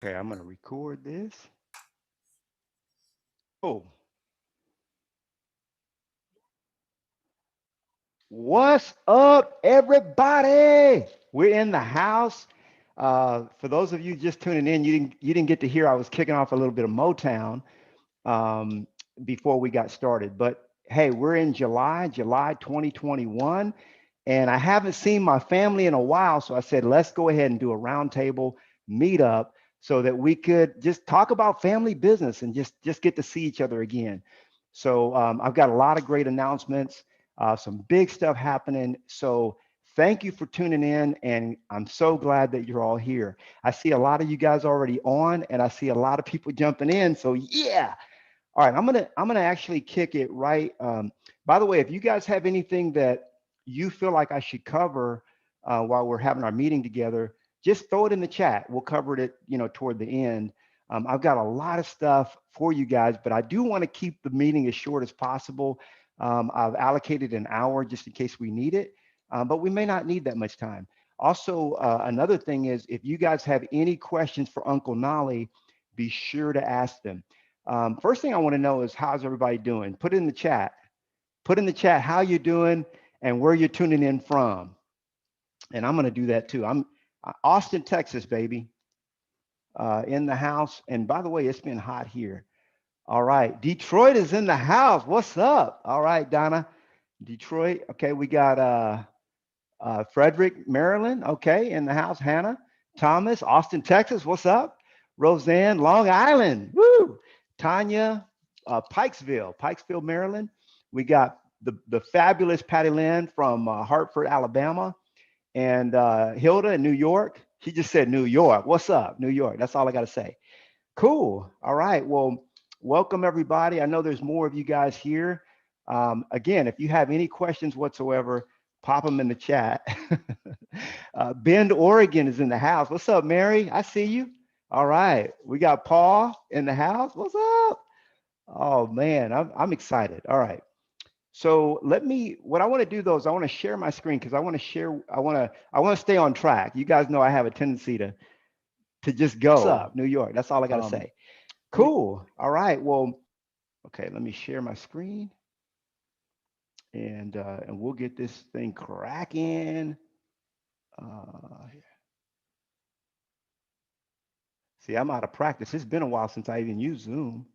Okay, I'm going to record this. Oh, what's up, everybody? We're in the house. For those of you just tuning in, you didn't get to hear. I was kicking off a little bit of Motown um, before we got started. But hey, we're in July 2021, and I haven't seen my family in a while. So I said, let's go ahead and do a roundtable meetup so that we could just talk about family business and just get to see each other again. So I've got a lot of great announcements, some big stuff happening. So thank you for tuning in, and I'm so glad that you're all here. I see a lot of you guys already on, and I see a lot of people jumping in. So yeah, all right, I'm gonna actually kick it right. By the way, if you guys have anything that you feel like I should cover while we're having our meeting together, just throw it in the chat. We'll cover it, toward the end. I've got a lot of stuff for you guys, but I do want to keep the meeting as short as possible. I've allocated an hour just in case we need it, but we may not need that much time. Also, another thing is if you guys have any questions for Uncle Nolly, be sure to ask them. First thing I want to know is how's everybody doing? Put it in the chat. Put in the chat how you're doing and where you're tuning in from. And I'm going to do that too. I'm Austin, Texas, baby, in the house. And by the way, it's been hot here. All right, Detroit is in the house. What's up? All right, Donna, Detroit. Okay, we got Frederick, Maryland. Okay, in the house. Hannah, Thomas, Austin, Texas. What's up? Roseanne, Long Island. Woo! Tanya, Pikesville, Maryland. We got the fabulous Patty Lynn from Hartford, Alabama, and Hilda in New York. She just said New York. What's up, New York? That's all I got to say. Cool. All right. Well, welcome everybody. I know there's more of you guys here. Again, if you have any questions whatsoever, pop them in the chat. Bend, Oregon is in the house. What's up, Mary? I see you. All right. We got Paul in the house. What's up? Oh man, I'm excited. All right. So what I want to do though is I want to share my screen because I want to stay on track. You guys know I have a tendency to just What's go. up? New York. That's all I got to Um, say. let me, Cool. All right. Well, okay, let me share my screen and we'll get this thing cracking. Uh, see, I'm out of practice. It's been a while since I even used Zoom.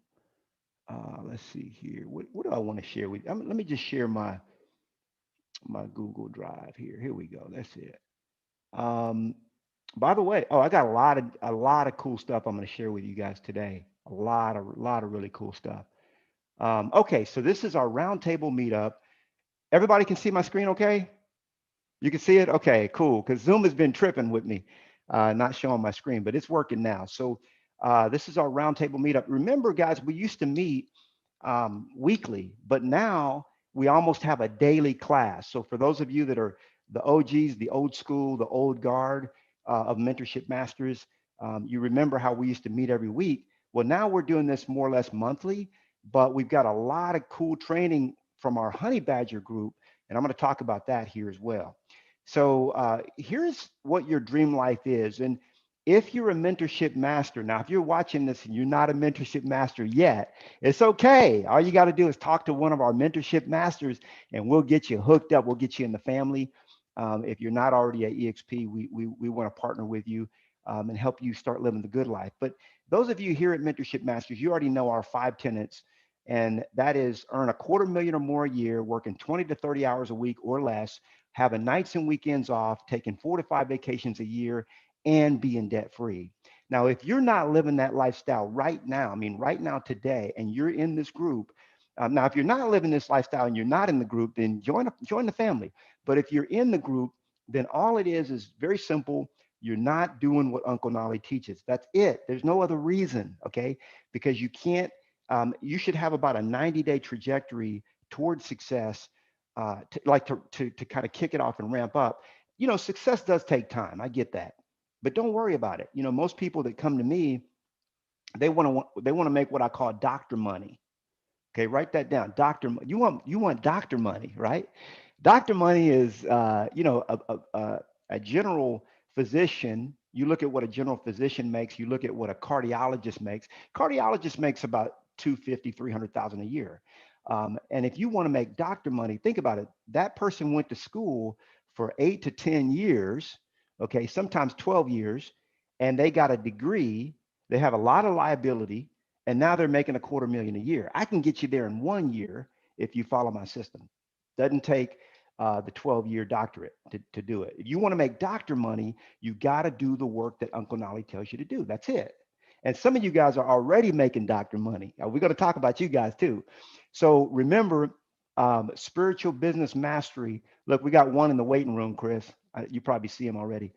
Let's see here. What do I want to share with you? Let me just share my Google Drive here. Here we go. That's it. Um, by the way, I got a lot of cool stuff I'm going to share with you guys today. A lot of really cool stuff. Okay, so this is our roundtable meetup. Everybody can see my screen, okay? You can see it? Okay, cool. Because Zoom has been tripping with me, not showing my screen, but it's working now. So this is our roundtable meetup. Remember, guys, we used to meet weekly, but now we almost have a daily class. So for those of you that are the OGs, the old school, the old guard of Mentorship Masters, you remember how we used to meet every week. Well, now we're doing this more or less monthly, but we've got a lot of cool training from our Honey Badger group, and I'm going to talk about that here as well. So here's what your dream life is. And if you're a mentorship master, now, if you're watching this and you're not a mentorship master yet, it's okay. All you got to do is talk to one of our mentorship masters and we'll get you hooked up. We'll get you in the family. If you're not already at EXP, we want to partner with you and help you start living the good life. But those of you here at Mentorship Masters, you already know our 5 tenets, and that is earn a quarter million or more a year, working 20 to 30 hours a week or less, having nights and weekends off, taking 4 to 5 vacations a year, and being debt free. Now, if you're not living that lifestyle right now, I mean, right now, today, and you're in this group, now, if you're not living this lifestyle and you're not in the group, then join the family. But if you're in the group, then all it is very simple. You're not doing what Uncle Nolly teaches. That's it. There's no other reason, okay? Because you can't. You should have about a 90-day trajectory towards success, to kind of kick it off and ramp up. Success does take time. I get that, but don't worry about it. Most people that come to me, they want to make what I call doctor money. Okay, write that down. You want doctor money, right? Doctor money is a general physician, You look at what a general physician makes, you look at what a cardiologist makes. Cardiologist makes about 250, 300,000 a year. And if you want to make doctor money, think about it. That person went to school for 8 to 10 years, okay, sometimes 12 years, and they got a degree. They have a lot of liability, and now they're making a quarter million a year. I can get you there in 1 year if you follow my system. Doesn't take the 12-year doctorate to do it. If you want to make doctor money, you got to do the work that Uncle Nolly tells you to do. That's it. And some of you guys are already making doctor money. We're going to talk about you guys too. So remember, spiritual business mastery. Look, we got one in the waiting room, Chris. You probably see him already.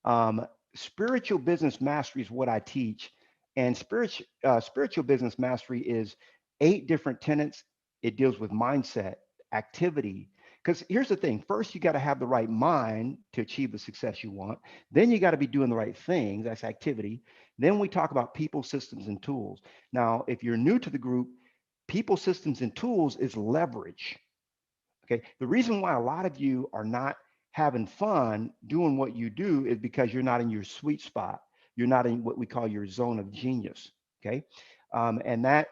Um, Spiritual business mastery is what I teach, and spiritual business mastery is 8 different tenets. It deals with mindset, activity. Because here's the thing: first, you got to have the right mind to achieve the success you want. Then you got to be doing the right things. That's activity. Then we talk about people, systems, and tools. Now, if you're new to the group, people, systems, and tools is leverage. Okay. The reason why a lot of you are not having fun doing what you do is because you're not in your sweet spot. You're not in what we call your zone of genius. Okay. And that,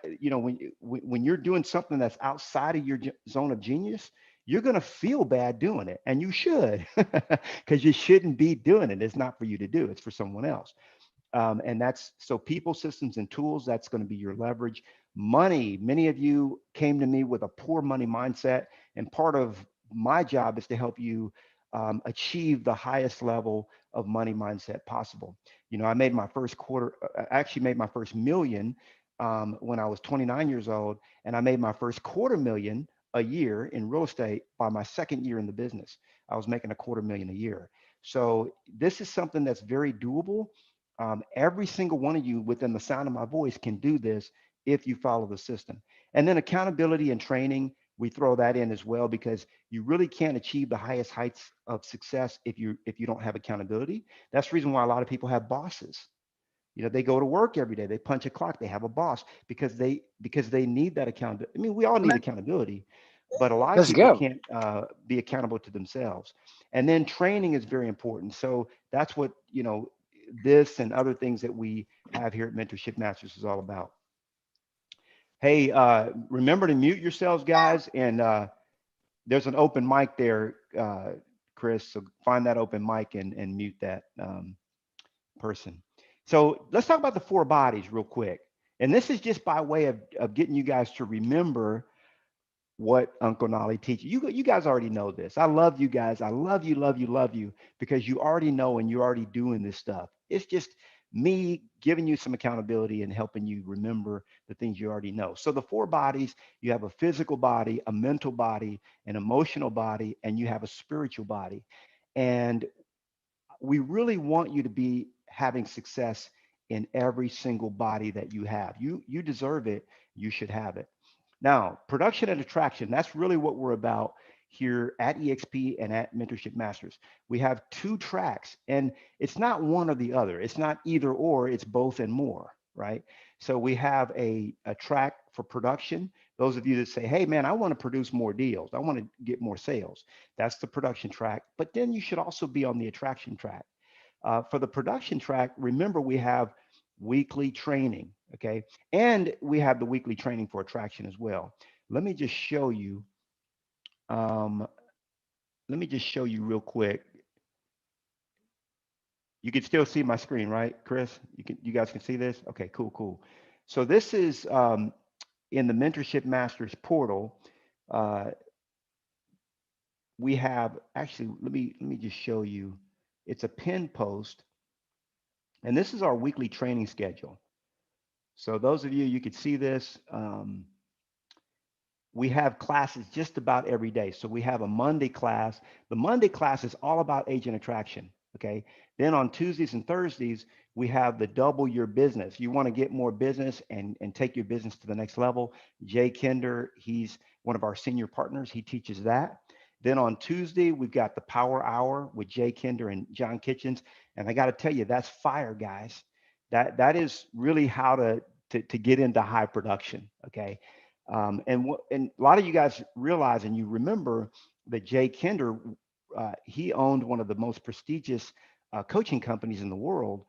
when you're doing something that's outside of your zone of genius, you're going to feel bad doing it. And you should, because you shouldn't be doing it. It's not for you to do, it's for someone else. And that's so people, systems, and tools, that's going to be your leverage. Money, many of you came to me with a poor money mindset, and part of my job is to help you achieve the highest level of money mindset possible. I made my first quarter, I actually made my first million when I was 29 years old, and I made my first quarter million a year in real estate by my second year in the business. I was making a quarter million a year. So this is something that's very doable. Every single one of you within the sound of my voice can do this if you follow the system. And then accountability and training, we throw that in as well, because you really can't achieve the highest heights of success if you don't have accountability. That's the reason why a lot of people have bosses. They go to work every day, they punch a clock, they have a boss because they need that accountability. I mean, we all need accountability, but a lot of Let's people go. can't be accountable to themselves. And then training is very important. So that's what this and other things that we have here at Mentorship Masters is all about. Hey, remember to mute yourselves, guys. And there's an open mic there, Chris. So find that open mic and mute that person. So let's talk about the 4 bodies real quick. And this is just by way of getting you guys to remember what Uncle Nolly teaches. You guys already know this. I love you guys. I love you, love you, love you, because you already know and you're already doing this stuff. It's just me giving you some accountability and helping you remember the things you already know. So the 4 bodies, you have a physical body, a mental body, an emotional body, and you have a spiritual body. And we really want you to be having success in every single body that you have. You deserve it. You should have it. Now, production and attraction, that's really what we're about here at EXP and at Mentorship Masters. We have 2 tracks, and it's not one or the other. It's not either or, it's both and more, right? So we have a track for production. Those of you that say, hey, man, I want to produce more deals. I want to get more sales. That's the production track. But then you should also be on the attraction track. For the production track, remember we have weekly training, okay? And we have the weekly training for attraction as well. Let me just show you. Um, Let me just show you real quick. You can still see my screen, right, Chris? You guys can see this? Okay, cool, cool. So this is in the Mentorship Masters portal. Uh, we have actually. Let me just show you. It's a pin post, and this is our weekly training schedule. So those of you, you could see this. We have classes just about every day. So we have a Monday class. The Monday class is all about agent attraction. Okay. Then on Tuesdays and Thursdays, we have the double your business. You want to get more business and take your business to the next level. Jay Kinder, he's one of our senior partners. He teaches that. Then on Tuesday, we've got the Power Hour with Jay Kinder and John Kitchens. And I got to tell you, that's fire, guys. That is really how to get into high production. Okay. And a lot of you guys realize and you remember that Jay Kinder, he owned one of the most prestigious coaching companies in the world,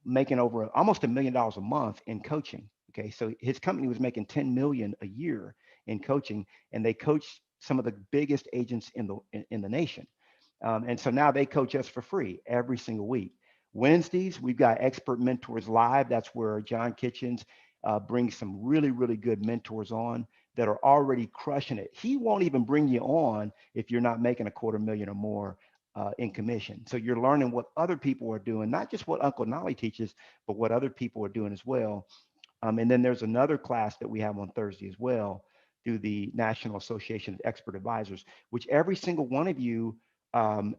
making over almost $1 million a month in coaching. Okay, so his company was making 10 million a year in coaching, and they coached some of the biggest agents in the nation. And so now they coach us for free every single week. Wednesdays, we've got Expert Mentors Live. That's where John Kitchens brings some really, really good mentors on that are already crushing it. He won't even bring you on if you're not making a quarter million or more in commission. So you're learning what other people are doing, not just what Uncle Nolly teaches, but what other people are doing as well. And then there's another class that we have on Thursday as well through the National Association of Expert Advisors, which every single one of you um,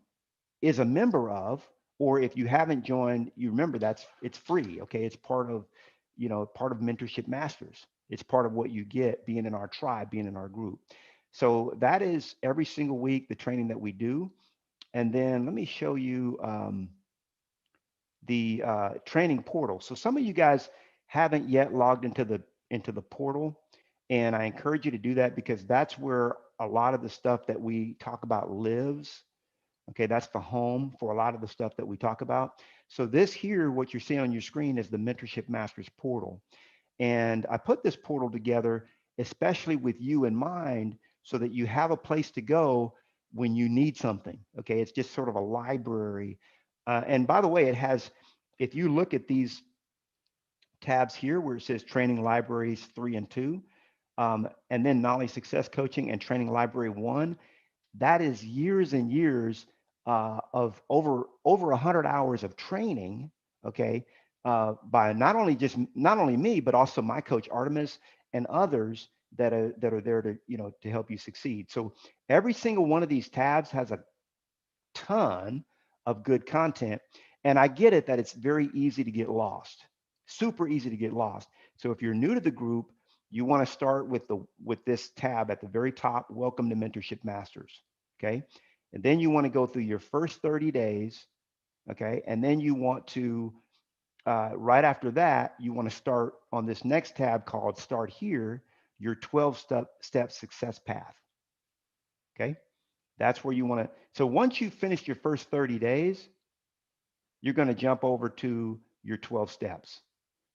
is a member of, or if you haven't joined, you remember it's free. Okay, it's part of, part of Mentorship Masters. It's part of what you get being in our tribe, being in our group. So that is every single week the training that we do. And then let me show you the training portal. So some of you guys haven't yet logged into the portal, and I encourage you to do that because that's where a lot of the stuff that we talk about lives. Okay, that's the home for a lot of the stuff that we talk about. So this here, what you're seeing on your screen is the Mentorship Masters portal. And I put this portal together, especially with you in mind, so that you have a place to go when you need something. Okay, it's just sort of a library. And by the way, it has, if you look at these tabs here where it says training libraries 3 and 2, and then Knowledge Success Coaching and Training Library 1, that is years and years of over 100 hours of training, okay, by not only me but also my coach Artemis and others that are there to to help you succeed. So every single one of these tabs has a ton of good content, and I get it that it's very easy to get lost, super easy to get lost. So if you're new to the group, you want to start with this tab at the very top, Welcome to Mentorship Masters. Okay, and then you want to go through your first 30 days. Okay, and then you want to right after that, you want to start on this next tab called Start Here, your 12-step success path. Okay, that's where you want to. So once you've finished your first 30 days, you're going to jump over to your 12 steps.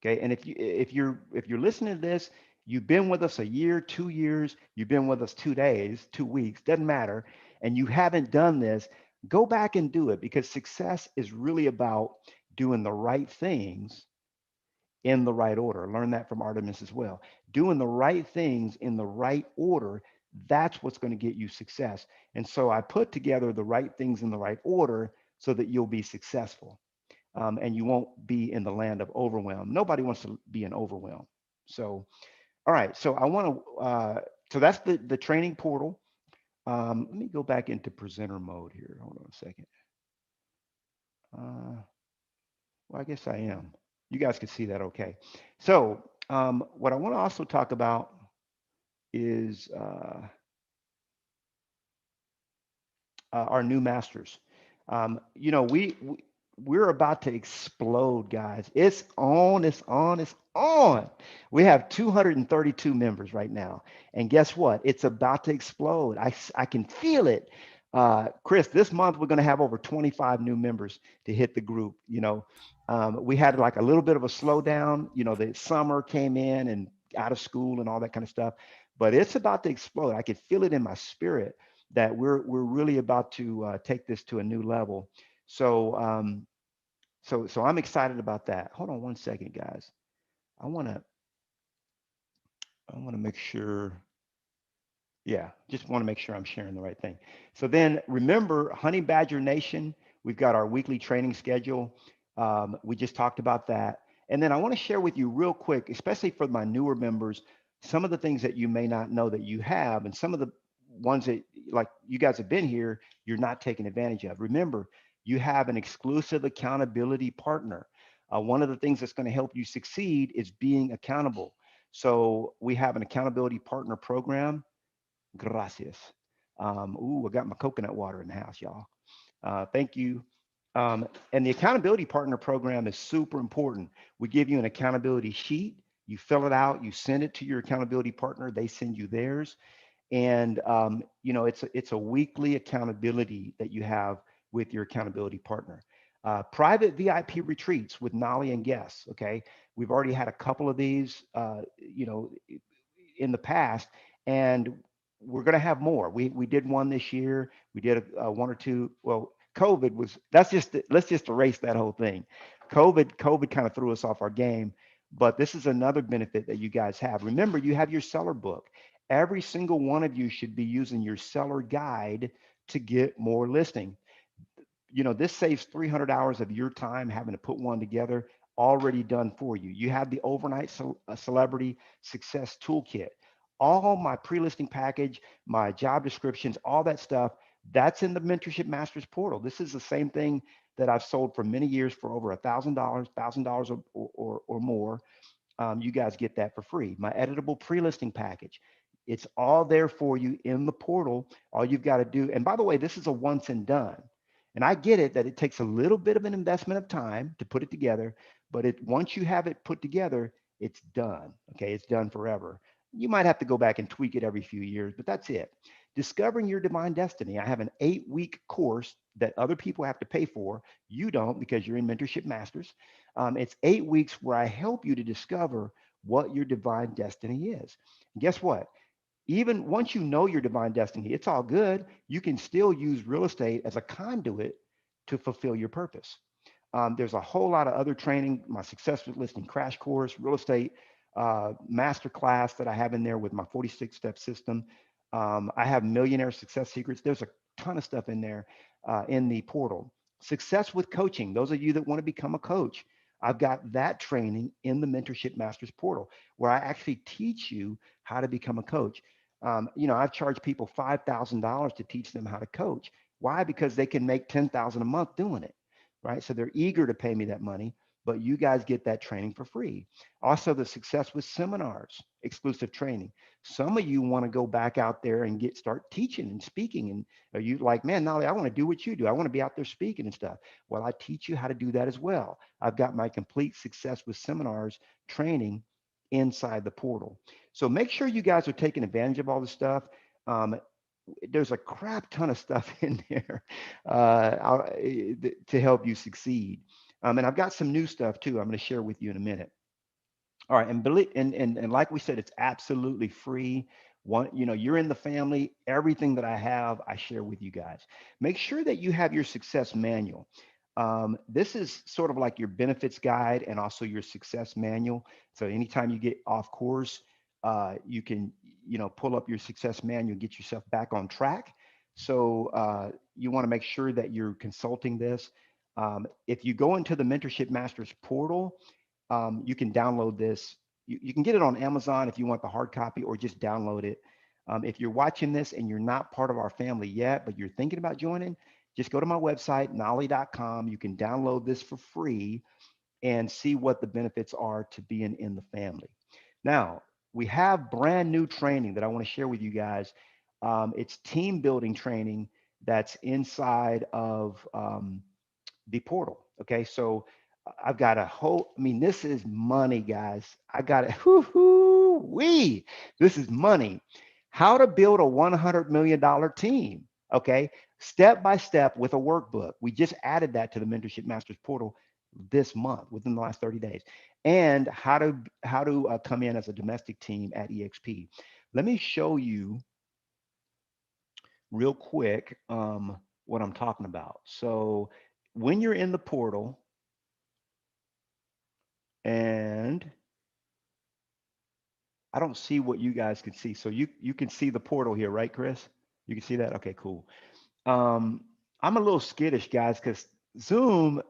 Okay, and if you're listening to this, you've been with us a year, 2 years, you've been with us 2 days, 2 weeks, doesn't matter, and you haven't done this, go back and do it, because success is really about doing the right things in the right order. Learn that from Artemis as well. Doing the right things in the right order, that's what's going to get you success. And so I put together the right things in the right order so that you'll be successful, and you won't be in the land of overwhelm. Nobody wants to be in overwhelm. So, all right. So I want to, so that's the training portal. Let me go back into presenter mode here. Hold on a second. Well, I guess I am. You guys can see that okay. So what I want to also talk about is our new masters. We're about to explode, guys. It's on, it's on, it's on. We have 232 members right now. And guess what? It's about to explode. I can feel it. Chris, this month we're going to have over 25 new members to hit the group. We had like a little bit of a slowdown. The summer came in and out of school and all that kind of stuff. But it's about to explode. I could feel it in my spirit that we're really about to take this to a new level. So so I'm excited about that. Hold on one second, guys. I want to make sure. Yeah, just want to make sure I'm sharing the right thing. So then remember, Honey Badger Nation, we've got our weekly training schedule. We just talked about that. And then I want to share with you real quick, especially for my newer members, some of the things that you may not know that you have, and some of the ones that, like, you guys have been here, you're not taking advantage of. Remember, you have an exclusive accountability partner. One of the things that's going to help you succeed is being accountable. So we have an accountability partner program. Gracias. I got my coconut water in the house, y'all. Thank you. And the accountability partner program is super important. We give you an accountability sheet. You fill it out. You send it to your accountability partner. They send you theirs. And it's a weekly accountability that you have with your accountability partner. Private VIP retreats with Nolly and guests. Okay, we've already had a couple of these, in the past, and we're going to have more. We did one this year. We did one or two. Well, COVID was that's just let's just erase that whole thing. COVID kind of threw us off our game, but this is another benefit that you guys have. Remember, you have your seller book. Every single one of you should be using your seller guide to get more listing. This saves 300 hours of your time having to put one together, already done for you. You have the overnight celebrity success toolkit. All my pre-listing package, my job descriptions, all that stuff, that's in the Mentorship Masters portal. This is the same thing that I've sold for many years for over $1,000 or more. You guys get that for free. My editable pre-listing package. It's all there for you in the portal. All you've got to do, and by the way, this is a once and done. And I get it that it takes a little bit of an investment of time to put it together, but once you have it put together, it's done. Okay, it's done forever. You might have to go back and tweak it every few years, but that's it. Discovering your divine destiny. I have an 8-week course that other people have to pay for. You don't because you're in Mentorship Masters. It's 8 weeks where I help you to discover what your divine destiny is. And guess what? Even once you know your divine destiny, it's all good. You can still use real estate as a conduit to fulfill your purpose. There's a whole lot of other training, my success with listing crash course, real estate master class that I have in there with my 46-step system. I have millionaire success secrets. There's a ton of stuff in there in the portal. Success with coaching. Those of you that want to become a coach, I've got that training in the Mentorship Masters portal where I actually teach you how to become a coach. I've charged people $5,000 to teach them how to coach. Why? Because they can make 10,000 a month doing it, right? So they're eager to pay me that money, but you guys get that training for free. Also, the Success with Seminars, exclusive training. Some of you want to go back out there and start teaching and speaking. And are you like, man, Nolly, I want to do what you do. I want to be out there speaking and stuff. Well, I teach you how to do that as well. I've got my complete Success with Seminars training inside the portal. So make sure you guys are taking advantage of all the stuff. Um, there's a crap ton of stuff in there to help you succeed. And I've got some new stuff too. I'm going to share with you in a minute. All right, and believe and like we said, it's absolutely free. You're in the family. Everything that I have, I share with you guys. Make sure that you have your success manual. This is sort of like your benefits guide and also your success manual. So anytime you get off course, you can pull up your success manual, get yourself back on track. So you want to make sure that you're consulting this. If you go into the Mentorship Masters portal, you can download this. You can get it on Amazon if you want the hard copy or just download it. If you're watching this and you're not part of our family yet, but you're thinking about joining, just go to my website, knolly.com. You can download this for free and see what the benefits are to being in the family. Now, we have brand new training that I want to share with you guys. It's team building training that's inside of the portal. Okay, so I've got a whole, this is money, guys. I got it. Wee. This is money. How to build a $100 million team. Okay, step by step with a workbook. We just added that to the Mentorship Masters portal this month within the last 30 days. And how to come in as a domestic team at EXP. Let me show you real quick what I'm talking about. So when you're in the portal, and I don't see what you guys can see. So you can see the portal here, right, Chris? You can see that? Okay, cool. I'm a little skittish, guys, because Zoom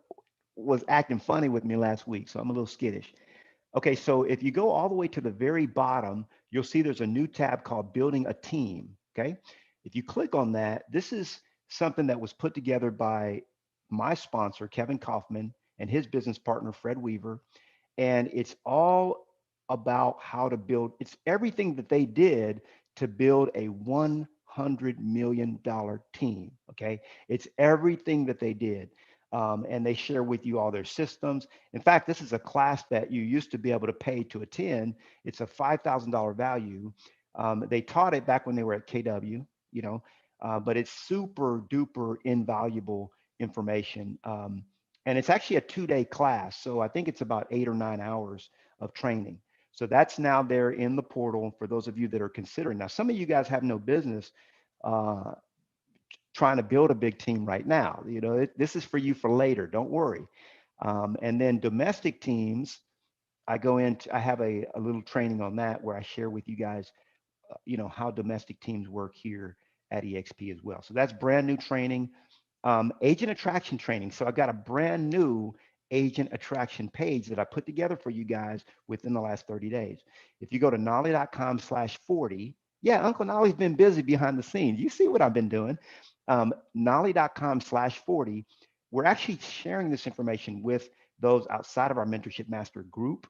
was acting funny with me last week. So I'm a little skittish. Okay, so if you go all the way to the very bottom, you'll see there's a new tab called Building a Team. Okay, if you click on that, this is something that was put together by my sponsor, Kevin Kaufman, and his business partner, Fred Weaver. And it's all about how to build, it's everything that they did to build a $100 million team. Okay, it's everything that they did. And they share with you all their systems. In fact, this is a class that you used to be able to pay to attend. It's a $5,000 value. They taught it back when they were at KW, but it's super duper invaluable information. And it's actually a 2-day class. So I think it's about 8 or 9 hours of training. So that's now there in the portal for those of you that are considering. Now, some of you guys have no business uh, trying to build a big team right now. This is for you for later. Don't worry. And then domestic teams, I have a little training on that where I share with you guys how domestic teams work here at EXP as well. So that's brand new training. Agent attraction training. So I've got a brand new agent attraction page that I put together for you guys within the last 30 days. If you go to knolly.com/40, yeah, Uncle Nolly's been busy behind the scenes. You see what I've been doing. Knolly.com/40, we're actually sharing this information with those outside of our Mentorship Master group,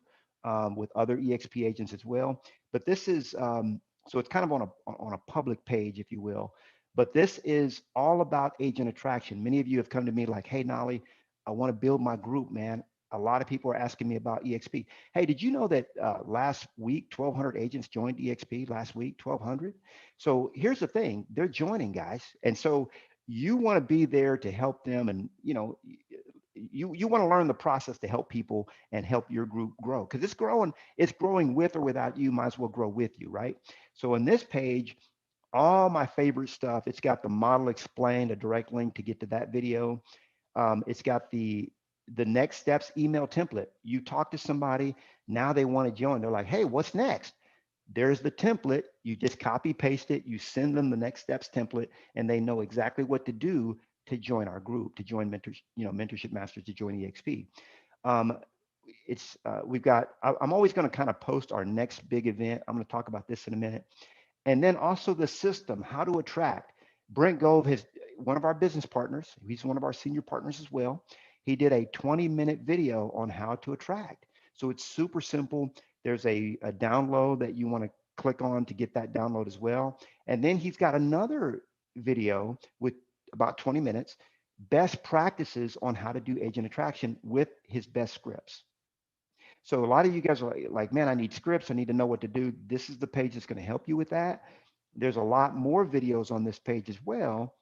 with other EXP agents as well. But this is, so it's kind of on a public page, if you will. But this is all about agent attraction. Many of you have come to me like, hey, Nolly, I want to build my group, man. A lot of people are asking me about EXP. Hey, did you know that last week, 1,200 agents joined EXP last week, 1,200? So here's the thing, they're joining, guys. And so you want to be there to help them. And, you want to learn the process to help people and help your group grow, because it's growing with or without you. Might as well grow with you, right? So on this page, all my favorite stuff. It's got the model explained, a direct link to get to that video. It's got the next steps email template. You talk to somebody, now they want to join. They're like, hey, what's next? There's the template. You just copy paste it. You send them the next steps template, and they know exactly what to do to join our group, to join Mentorship Masters, to join EXP. Um, we've got. I'm always going to kind of post our next big event. I'm going to talk about this in a minute. And then also the system, how to attract. Brent Gove is one of our business partners. He's one of our senior partners as well. He did a 20-minute video on how to attract. So it's super simple. There's a download that you want to click on to get that download as well. And then he's got another video with about 20 minutes, best practices on how to do agent attraction with his best scripts. So a lot of you guys are like, man, I need scripts. I need to know what to do. This is the page that's going to help you with that. There's a lot more videos on this page as well,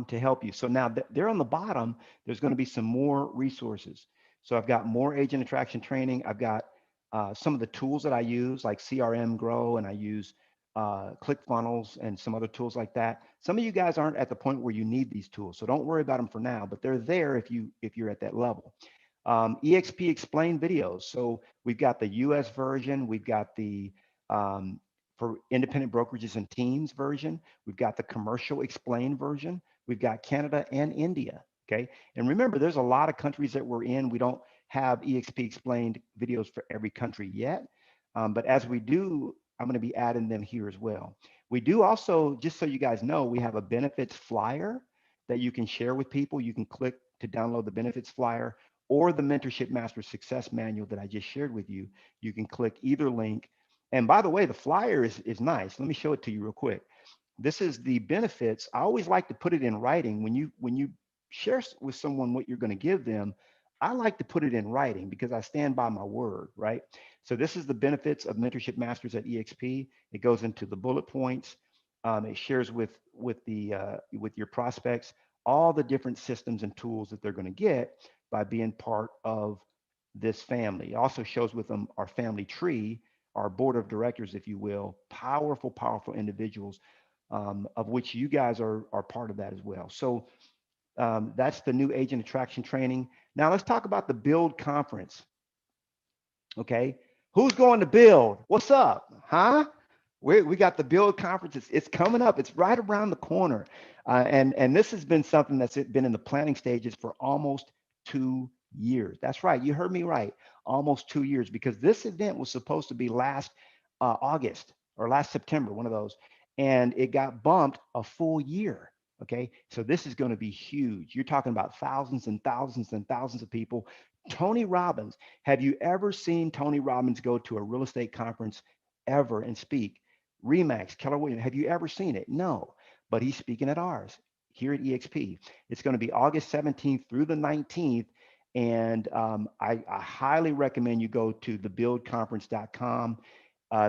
to help you. So now there on the bottom, there's going to be some more resources. So I've got more agent attraction training. I've got some of the tools that I use, like CRM Grow, and I use ClickFunnels and some other tools like that. Some of you guys aren't at the point where you need these tools, so don't worry about them for now, but they're there if you're at that level. EXP Explain videos. So we've got the US version, we've got the for independent brokerages and teams version, we've got the commercial explain version, we've got Canada and India. Okay. And remember, there's a lot of countries that we're in. We don't have EXP explained videos for every country yet. But as we do, I'm going to be adding them here as well. We do also, just so you guys know, we have a benefits flyer that you can share with people. You can click to download the benefits flyer, or the Mentorship Master Success Manual that I just shared with you. You can click either link. And by the way, the flyer is nice. Let me show it to you real quick. This is the benefits. I always like to put it in writing. When you share with someone what you're going to give them, I like to put it in writing because I stand by my word, right? So this is the benefits of Mentorship Masters at EXP. It goes into the bullet points. It shares with your prospects all the different systems and tools that they're going to get by being part of this family. It also shows with them our family tree, our board of directors, if you will, powerful, powerful individuals, of which you guys are part of that as well. So that's the new agent attraction training. Now let's talk about the Build conference. Okay, who's going to Build? What's up, huh? We got the Build conference. It's coming up. It's right around the corner, and this has been something that's been in the planning stages for almost 2 years. That's right. You heard me right. Almost 2 years, because this event was supposed to be last August or last September, one of those, and it got bumped a full year. Okay, so this is going to be huge. You're talking about thousands and thousands and thousands of people. Tony Robbins, have you ever seen Tony Robbins go to a real estate conference ever and speak? Remax, Keller Williams, have you ever seen it? No, but he's speaking at ours here at EXP. It's going to be August 17th through the 19th. And I highly recommend you go to thebuildconference.com.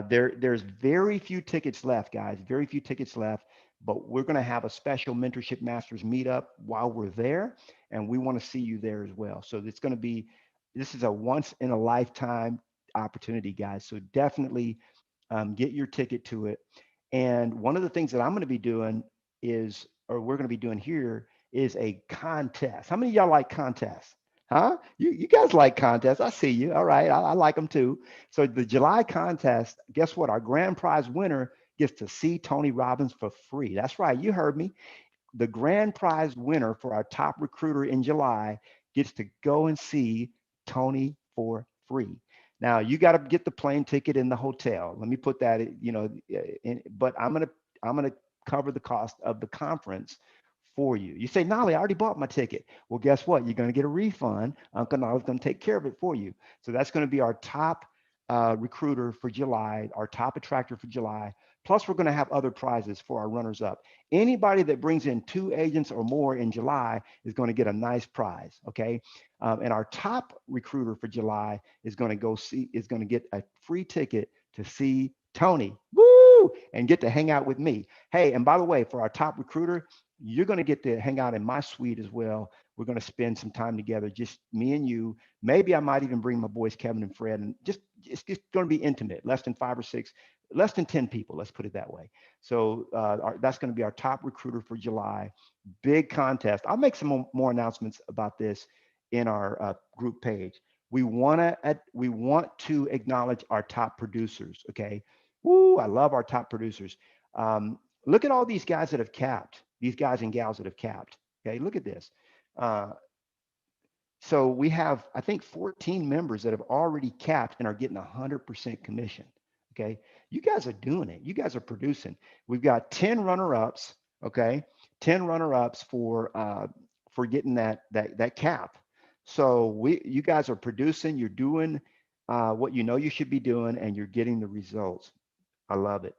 There's very few tickets left, guys, very few tickets left. but we're going to have a special Mentorship Masters meetup while we're there, and we want to see you there as well. So it's going to be, this is a once in a lifetime opportunity, guys. So definitely get your ticket to it. And one of the things that I'm going to be doing is, or we're going to be doing here, is a contest. How many of y'all like contests? Huh? You guys like contests. I see you. All right. I like them too. So the July contest, guess what? Our grand prize winner gets to see Tony Robbins for free. That's right. You heard me. The grand prize winner for our top recruiter in July gets to go and see Tony for free. Now you got to get the plane ticket in the hotel. Let me put that, but I'm gonna cover the cost of the conference for you. You say, Nolly, I already bought my ticket. Well, guess what? You're going to get a refund. Uncle Nolly's going to take care of it for you. So that's going to be our top recruiter for July, our top attractor for July. Plus, we're going to have other prizes for our runners up. Anybody that brings in 2 agents or more in July is going to get a nice prize. Okay. And our top recruiter for July is going to get a free ticket to see Tony. Woo! And get to hang out with me. Hey, and by the way, for our top recruiter, you're going to get to hang out in my suite as well. We're going to spend some time together, just me and you. Maybe I might even bring my boys, Kevin and Fred, and just it's just going to be intimate, less than 5 or 6, less than 10 people. Let's put it that way. So that's going to be our top recruiter for July. Big contest. I'll make some more announcements about this in our group page. We want to acknowledge our top producers. Okay. Woo! I love our top producers. Look at all these guys that have capped. These guys and gals that have capped. Okay. Look at this. Uh, so we have, I think, 14 members that have already capped and are getting 100% commission. Okay. You guys are doing it. You guys are producing. We've got 10 runner-ups. Okay. 10 runner-ups for getting that cap. So you guys are producing, you're doing what you know you should be doing, and you're getting the results. I love it.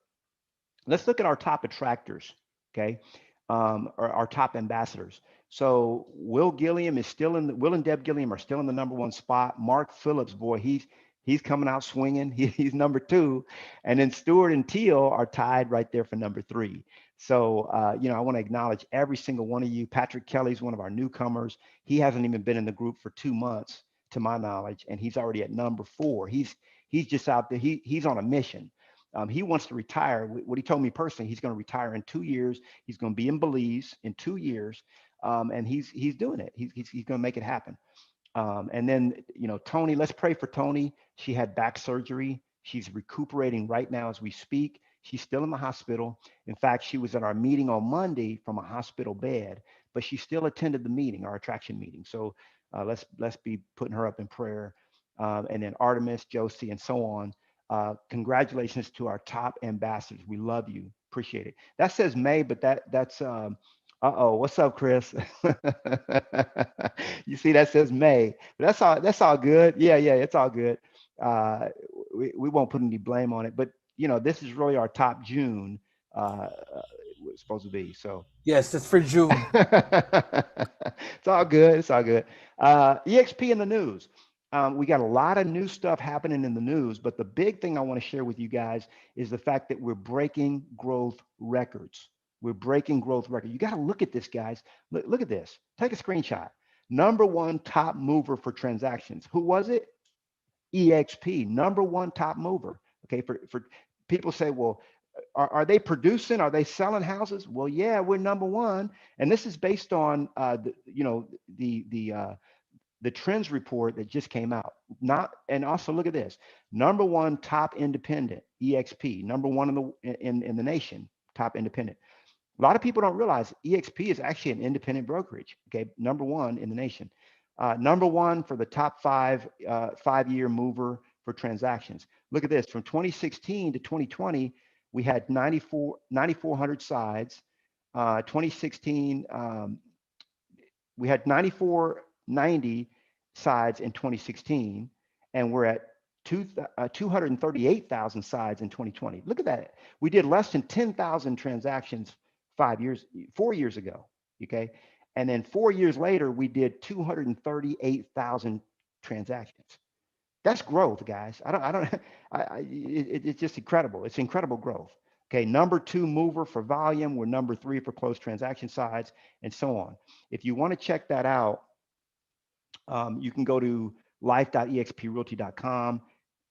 Let's look at our top attractors, okay, or our top ambassadors. So Will and Deb Gilliam are still in the #1 spot. Mark Phillips, boy, he's coming out swinging. He's #2, and then Stewart and Teal are tied right there for #3. So I want to acknowledge every single one of you. Patrick Kelly's one of our newcomers. He hasn't even been in the group for 2 months, to my knowledge, and he's already at #4. He's just out there. He's on a mission. He wants to retire. What he told me personally, he's going to retire in 2 years. He's going to be in Belize in 2 years, and he's doing it. He's going to make it happen. And then, Tony, let's pray for Tony. She had back surgery. She's recuperating right now as we speak. She's still in the hospital. In fact, she was at our meeting on Monday from a hospital bed, but she still attended the meeting, our attraction meeting. So let's be putting her up in prayer. And then Artemis, Josie, and so on. Congratulations to our top ambassadors. We love you. Appreciate it. That says May, but that's uh-oh, what's up, Chris? You see, that says May. But that's all good. Yeah, it's all good. Uh, we won't put any blame on it. But this is really our top June was supposed to be. So Yes, it's for June. it's all good. It's all good. EXP in the news. We got a lot of new stuff happening in the news, but the big thing I want to share with you guys is the fact that we're breaking growth records. We're breaking growth records. You got to look at this, guys. Look at this. Take a screenshot. #1 top mover for transactions. Who was it? EXP, #1 top mover. Okay, for people say, well, are they producing? Are they selling houses? Well, yeah, we're #1, and this is based on the trends report that just came out. Not and also look at this: #1 top independent, EXP, #1 in the nation, top independent. A lot of people don't realize EXP is actually an independent brokerage. Okay, #1 in the nation. #1 for the top 5-year mover for transactions. Look at this: from 2016 to 2020, we had 9,400 sides. 2016, we had 9,490 sides in 2016, and we're at 238,000 sides in 2020. Look at that. We did less than 10,000 transactions 4 years ago. Okay. And then 4 years later, we did 238,000 transactions. That's growth, guys. It's just incredible. It's incredible growth. Okay, number 2 mover for volume. We're number 3 for closed transaction size, and so on. If you want to check that out, you can go to life.exprealty.com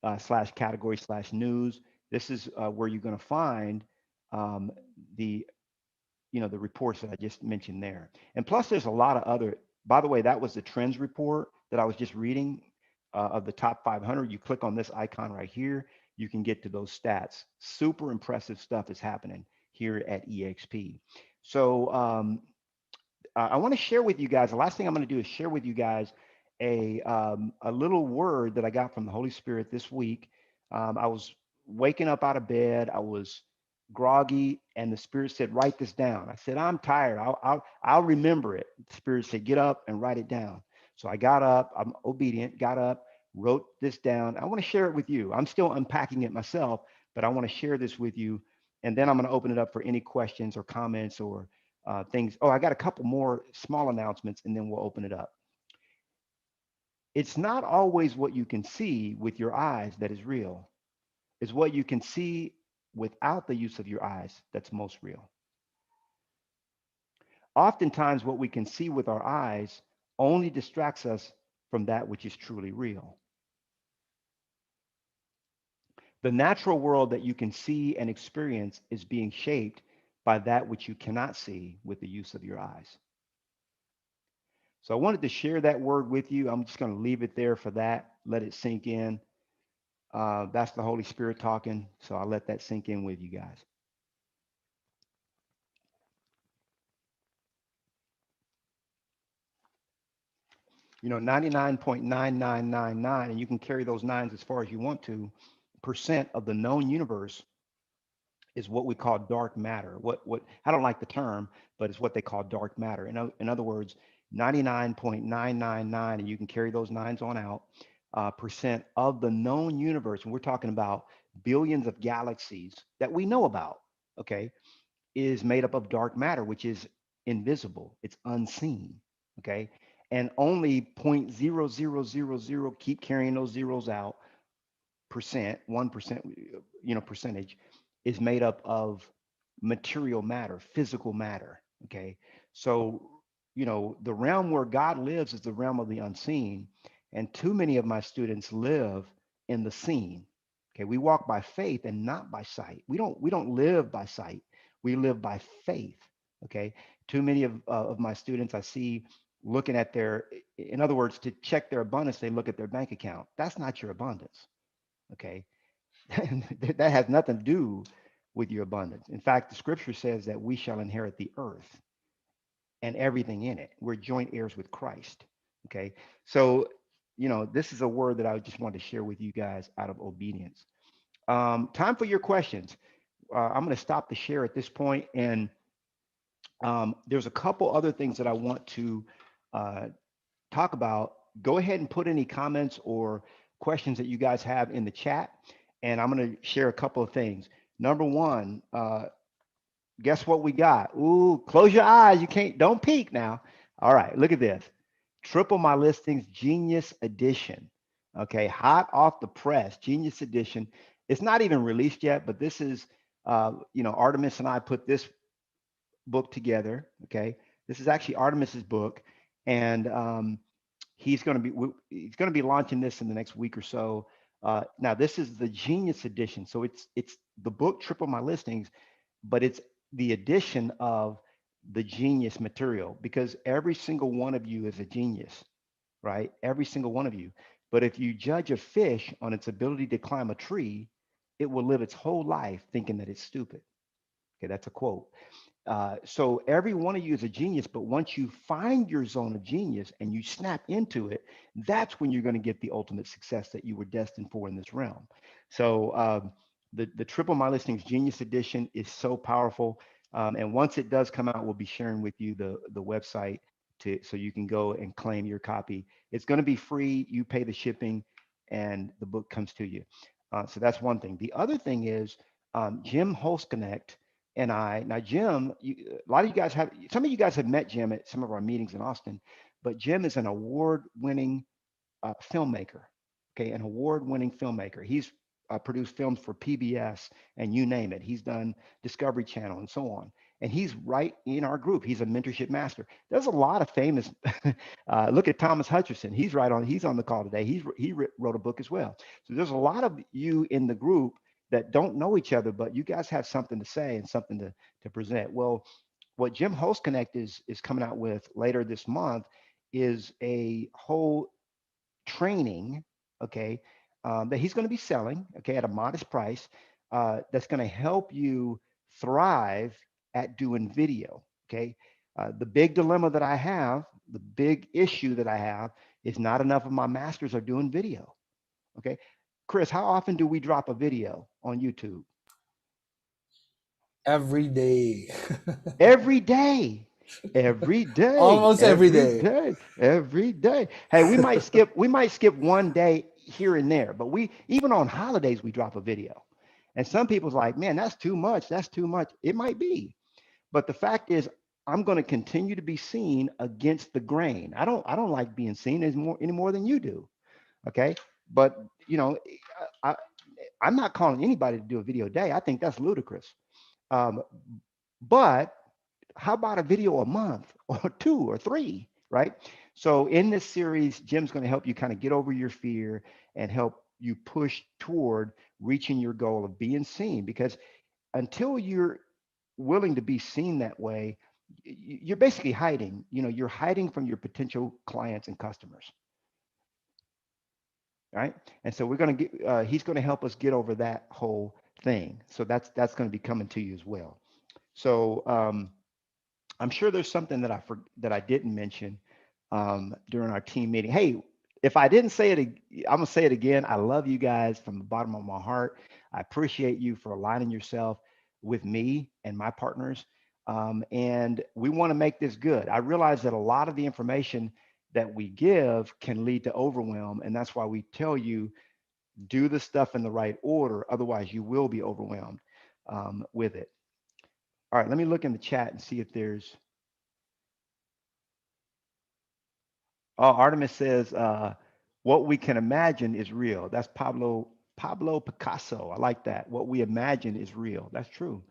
/category/news. This is where you're going to find um, the the reports that I just mentioned there. And plus, there's a lot of other. By the way, that was the trends report that I was just reading of the top 500. You click on this icon right here, you can get to those stats. Super impressive stuff is happening here at EXP. So I want to share with you guys. The last thing I'm going to do is share with you guys a little word that I got from the Holy Spirit this week. I was waking up out of bed. I was groggy, and the Spirit said, "Write this down." I said, "I'm tired. I'll remember it." The Spirit said, "Get up and write it down." So I got up. I'm obedient. Got up, wrote this down. I want to share it with you. I'm still unpacking it myself, but I want to share this with you, and then I'm going to open it up for any questions or comments or things. Oh, I got a couple more small announcements, and then we'll open it up. It's not always what you can see with your eyes that is real. It's what you can see without the use of your eyes that's most real. Oftentimes, what we can see with our eyes only distracts us from that which is truly real. The natural world that you can see and experience is being shaped by that which you cannot see with the use of your eyes. So I wanted to share that word with you. I'm just going to leave it there for that. Let it sink in. That's the Holy Spirit talking. So I'll let that sink in with you guys. 99.9999, and you can carry those nines as far as you want to, percent of the known universe is what we call dark matter. What I don't like the term, but it's what they call dark matter. In other words, 99.999, and you can carry those nines on out, percent of the known universe, and we're talking about billions of galaxies that we know about, okay, is made up of dark matter, which is invisible. It's unseen, okay, and only 0.0000, keep carrying those zeros out, percent, 1%, percentage is made up of material matter, physical matter. Okay. So, the realm where God lives is the realm of the unseen. And too many of my students live in the seen. Okay. We walk by faith and not by sight. We don't live by sight. We live by faith. Okay. Too many of my students I see looking at in other words, to check their abundance, they look at their bank account. That's not your abundance. Okay. That has nothing to do with your abundance. In fact, the scripture says that we shall inherit the earth and everything in it. We're joint heirs with Christ. Okay. So, this is a word that I just wanted to share with you guys out of obedience. Time for your questions. I'm going to stop the share at this point, and there's a couple other things that I want to uh, talk about. Go ahead and put any comments or questions that you guys have in the chat, and I'm going to share a couple of things. Number one, guess what we got? Ooh, close your eyes. Don't peek now. All right, look at this. Triple My Listings Genius Edition. Okay, hot off the press, Genius Edition. It's not even released yet, but this is, Artemis and I put this book together. Okay, this is actually Artemis's book, and he's going to be launching this in the next week or so. Now this is the Genius Edition, so it's the book Triple My Listings, but it's the addition of the genius material, because every single one of you is a genius, right? Every single one of you. But if you judge a fish on its ability to climb a tree, it will live its whole life thinking that it's stupid. Okay, that's a quote. So every one of you is a genius, but once you find your zone of genius and you snap into it, that's when you're going to get the ultimate success that you were destined for in this realm. So the Triple My Listings Genius Edition is so powerful. And once it does come out, we'll be sharing with you the website so you can go and claim your copy. It's going to be free. You pay the shipping, and the book comes to you. So that's one thing. The other thing is Jim Holsconnect and now Jim, a lot of you guys some of you guys have met Jim at some of our meetings in Austin, but Jim is an award-winning filmmaker. Okay, an award-winning filmmaker. He's produced films for PBS and you name it. He's done Discovery Channel and so on. And he's right in our group. He's a mentorship master. There's a lot of famous. Look at Thomas Hutcherson. He's right on. He's on the call today. He wrote a book as well. So there's a lot of you in the group that don't know each other, but you guys have something to say and something to present. Well, what Jim Host Connect is coming out with later this month is a whole training, okay, that he's going to be selling, okay, at a modest price, that's going to help you thrive at doing video, okay. The big dilemma that I have, the big issue that I have, is not enough of my masters are doing video, okay. Chris, how often do we drop a video on YouTube? Every day. Every day. Every day. Almost every day. Every day. Hey, we might skip one day here and there, but we even on holidays we drop a video. And some people's like, man, that's too much. That's too much. It might be. But the fact is, I'm going to continue to be seen against the grain. I don't like being seen any more than you do. Okay. But I, I'm not calling anybody to do a video a day. I think that's ludicrous. Um, but how about a video a month or two or three, right? So in this series, Jim's going to help you kind of get over your fear and help you push toward reaching your goal of being seen. Because until you're willing to be seen that way, you're basically hiding. You're hiding from your potential clients and customers, right? And so he's going to help us get over that whole thing. So that's going to be coming to you as well. So I'm sure there's something that I didn't mention during our team meeting. Hey, if I didn't say it, I'm gonna say it again. I love you guys from the bottom of my heart. I appreciate you for aligning yourself with me and my partners. And we want to make this good. I realize that a lot of the information that we give can lead to overwhelm, and that's why we tell you do the stuff in the right order. Otherwise, you will be overwhelmed with it. All right, let me look in the chat and see if there's. Oh, Artemis says, what we can imagine is real. That's Pablo Picasso. I like that. What we imagine is real. That's true.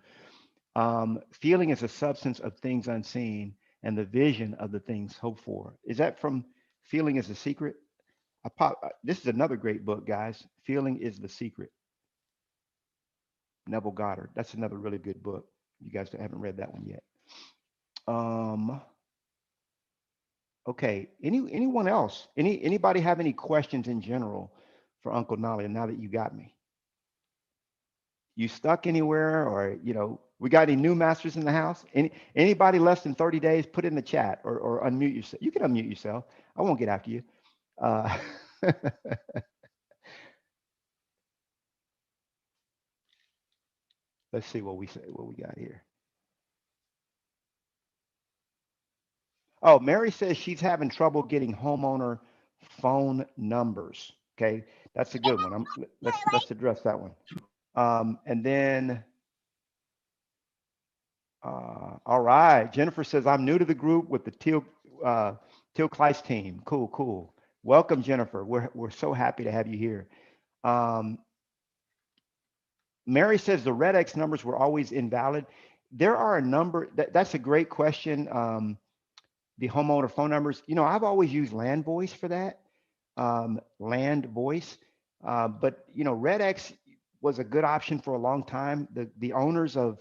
Feeling is a substance of things unseen and the vision of the things hoped for. Is that from Feeling is a Secret? This is another great book, guys. Feeling is the Secret. Neville Goddard. That's another really good book. You guys haven't read that one yet. Okay. Anyone else? Anybody have any questions in general for Uncle Knolly? Now that you got me, you stuck anywhere, or we got any new masters in the house? Anybody less than 30 days? Put it in the chat or unmute yourself. You can unmute yourself. I won't get after you. Let's see what we got here. Oh, Mary says she's having trouble getting homeowner phone numbers. Okay, that's a good one. Let's address that one. And then, all right, Jennifer says I'm new to the group with the Teal Kleiss team. Cool, cool. Welcome, Jennifer. We're so happy to have you here. Mary says the Red X numbers were always invalid. There are a number. That's a great question. The homeowner phone numbers. I've always used Land Voice for that. Land Voice, but Red X was a good option for a long time. The owners of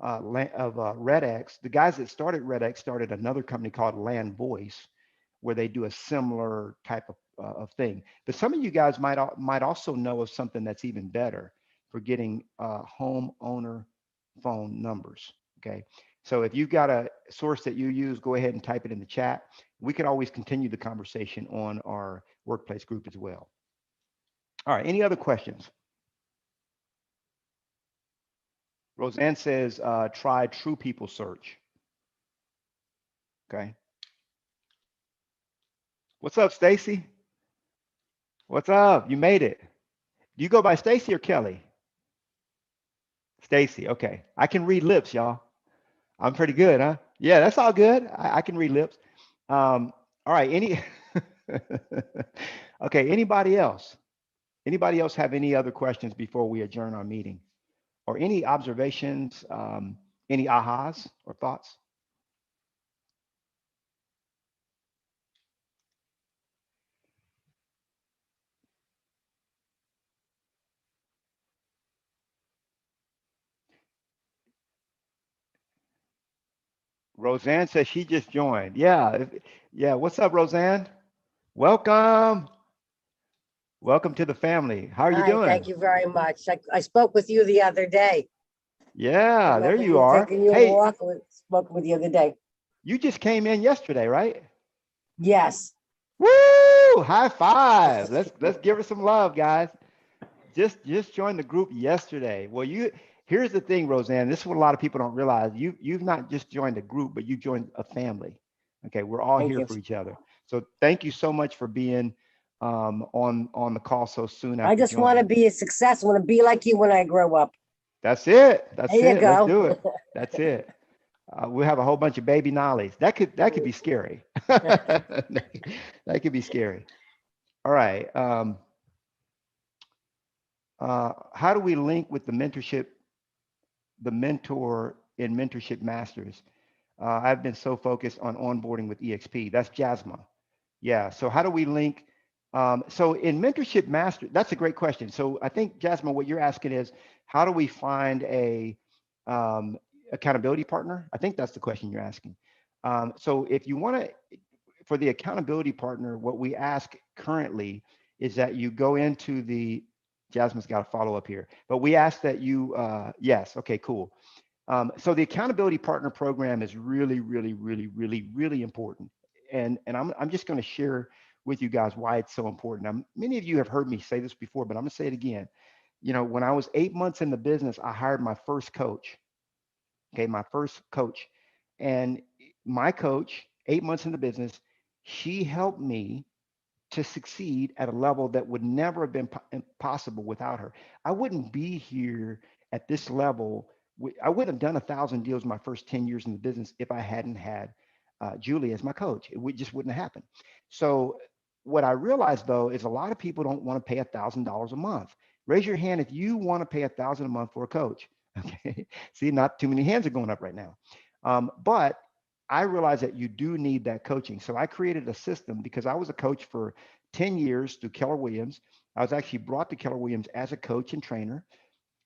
Red X, the guys that started Red X, started another company called Land Voice, where they do a similar type of thing. But some of you guys might also know of something that's even better for getting homeowner phone numbers. Okay. So if you've got a source that you use, go ahead and type it in the chat. We can always continue the conversation on our workplace group as well. All right, any other questions? Roseanne says, try True People Search. Okay. What's up, Stacy? What's up? You made it. Do you go by Stacy or Kelly? Stacy, okay. I can read lips, y'all. I'm pretty good, huh? Yeah, that's all good. I can read lips. All right, okay, anybody else? Anybody else have any other questions before we adjourn our meeting? Or any observations, any ahas or thoughts? Roseanne says she just joined. Yeah, yeah. What's up, Roseanne? Welcome, welcome to the family. How are you Hi, doing? thank you very much. I spoke with you the other day. Yeah, there Remember you me are. taking you a Hey, walk? We spoke with you the other day. you just came in yesterday, right? Yes. Woo! High five. Let's give her some love, guys. Just joined the group yesterday. Well, here's the thing, Roseanne. This is what a lot of people don't realize. You've not just joined a group, but you joined a family. Okay, we're all Thank here you. for each other. So thank you so much for being on the call so soon I after just want to joining. be a success. I want to be like you when I grow up. That's it. There That's you it. Let's go. do it. That's it. We'll have a whole bunch of baby Nollies. That could be scary. That could be scary. All right. How do we link with the mentor in Mentorship Masters? I've been so focused on onboarding with EXP. That's Jasma. Yeah. So how do we link? So in Mentorship Master, that's a great question. So I think Jasmine, what you're asking is, how do we find a accountability partner? I think that's the question you're asking. So if you want to, for the accountability partner, what we ask currently is that you go into the, Jasmine's got a follow up here, but we ask that you, yes, okay, cool. So the accountability partner program is really, really, really, really, really important. And I'm just going to share with you guys why it's so important. Now, many of you have heard me say this before, but I'm going to say it again. You know, when I was 8 months in the business, I hired my first coach. Okay, my first coach. And my coach, 8 months in the business, she helped me to succeed at a level that would never have been possible without her. I wouldn't be here at this level. I wouldn't have done 1,000 deals my first 10 years in the business if I hadn't had Julie as my coach. Just wouldn't have happened. So what I realized though is a lot of people don't want to pay $1,000 a month. Raise your hand if you want to pay 1,000 a month for a coach. Okay. See, not too many hands are going up right now. But I realized that you do need that coaching. So I created a system because I was a coach for 10 years through Keller Williams. I was actually brought to Keller Williams as a coach and trainer.